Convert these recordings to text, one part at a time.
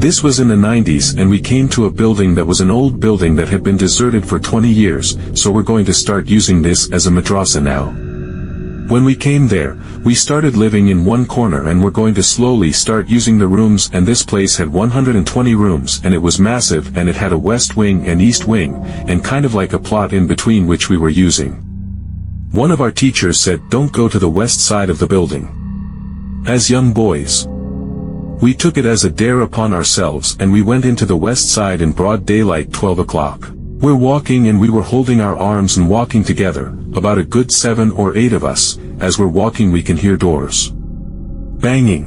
This was in the 90s and we came to a building that was an old building that had been deserted for 20 years, so we're going to start using this as a madrasa now. When we came there, we started living in one corner and we're going to slowly start using the rooms, and this place had 120 rooms and it was massive, and it had a west wing and east wing, and kind of like a plot in between which we were using. One of our teachers said, "Don't go to the west side of the building." As young boys, we took it as a dare upon ourselves and we went into the west side in broad daylight 12 o'clock. We're walking and we were holding our arms and walking together, about a good 7 or 8 of us. As we're walking we can hear doors banging.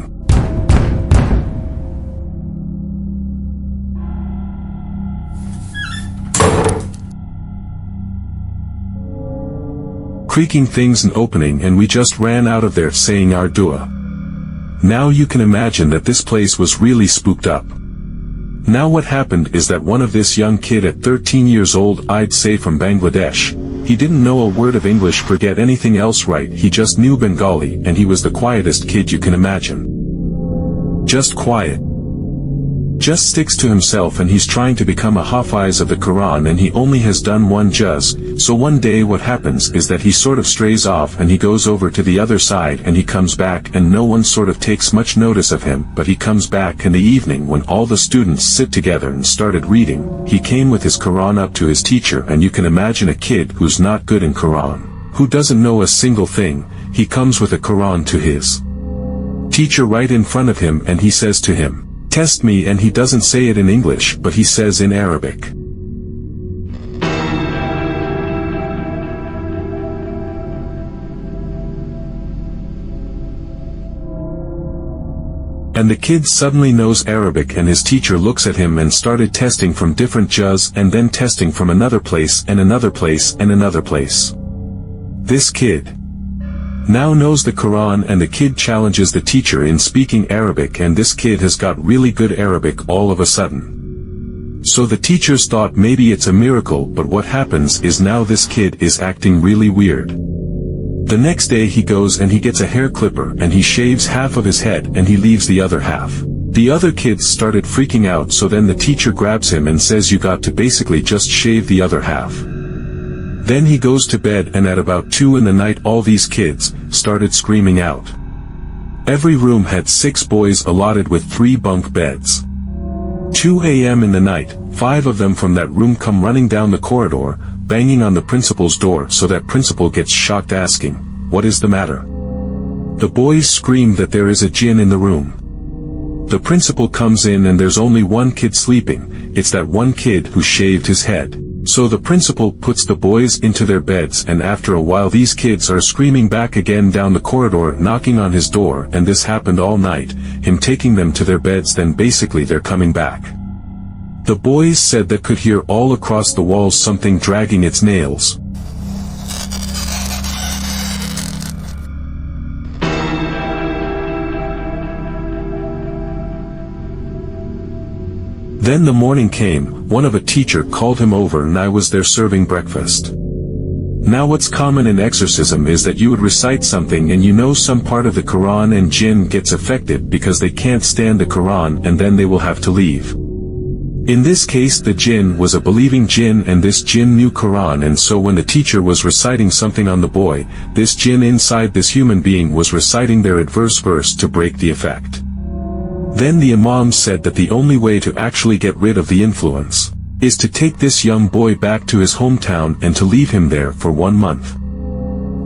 Creaking things and opening, and we just ran out of there saying our dua. Now you can imagine that this place was really spooked up. Now what happened is that one of this young kid at 13 years old, I'd say from Bangladesh, he didn't know a word of English, forget anything else right, he just knew Bengali, and he was the quietest kid you can imagine. Just quiet. Just sticks to himself, and he's trying to become a hafiz of the Quran, and he only has done one juz. So one day what happens is that he sort of strays off and he goes over to the other side and he comes back, and no one sort of takes much notice of him, but he comes back in the evening when all the students sit together and started reading. He came with his Quran up to his teacher, and you can imagine a kid who's not good in Quran, who doesn't know a single thing, he comes with a Quran to his teacher right in front of him, and he says to him, "Test me," and he doesn't say it in English but he says in Arabic. And the kid suddenly knows Arabic, and his teacher looks at him and started testing from different juz, and then testing from another place and another place and another place. This kid now knows the Quran, and the kid challenges the teacher in speaking Arabic, and this kid has got really good Arabic all of a sudden. So the teachers thought maybe it's a miracle, but what happens is now this kid is acting really weird. The next day he goes and he gets a hair clipper and he shaves half of his head and he leaves the other half. The other kids started freaking out, so then the teacher grabs him and says, "You got to basically just shave the other half." Then he goes to bed, and at about 2 in the night all these kids started screaming out. Every room had 6 boys allotted with 3 bunk beds. 2 a.m. in the night, 5 of them from that room come running down the corridor, banging on the principal's door, so that principal gets shocked, asking, "What is the matter?" The boys scream that there is a jinn in the room. The principal comes in and there's only one kid sleeping. It's that one kid who shaved his head. So the principal puts the boys into their beds, and after a while these kids are screaming back again down the corridor, knocking on his door, and this happened all night, him taking them to their beds, then basically they're coming back. The boys said they could hear all across the walls something dragging its nails. Then the morning came, one of a teacher called him over and I was there serving breakfast. Now what's common in exorcism is that you would recite something and you know some part of the Quran, and jinn gets affected because they can't stand the Quran, and then they will have to leave. In this case the jinn was a believing jinn, and this jinn knew Quran, and so when the teacher was reciting something on the boy, this jinn inside this human being was reciting their adverse verse to break the effect. Then the imam said that the only way to actually get rid of the influence is to take this young boy back to his hometown and to leave him there for 1 month.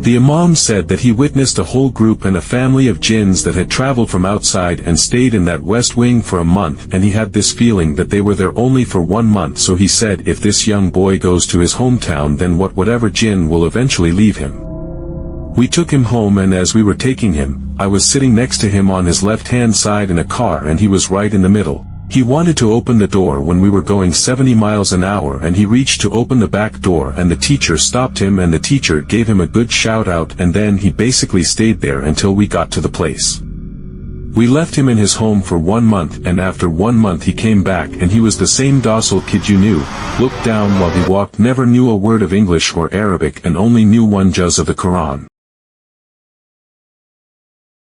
The imam said that he witnessed a whole group and a family of jinns that had traveled from outside and stayed in that west wing for a month, and he had this feeling that they were there only for 1 month, so he said if this young boy goes to his hometown, then whatever jinn will eventually leave him. We took him home, and as we were taking him, I was sitting next to him on his left-hand side in a car, and he was right in the middle. He wanted to open the door when we were going 70 miles an hour, and he reached to open the back door, and the teacher stopped him, and the teacher gave him a good shout out, and then he basically stayed there until we got to the place. We left him in his home for 1 month, and after 1 month he came back, and he was the same docile kid you knew, looked down while he walked, never knew a word of English or Arabic, and only knew one juz of the Quran.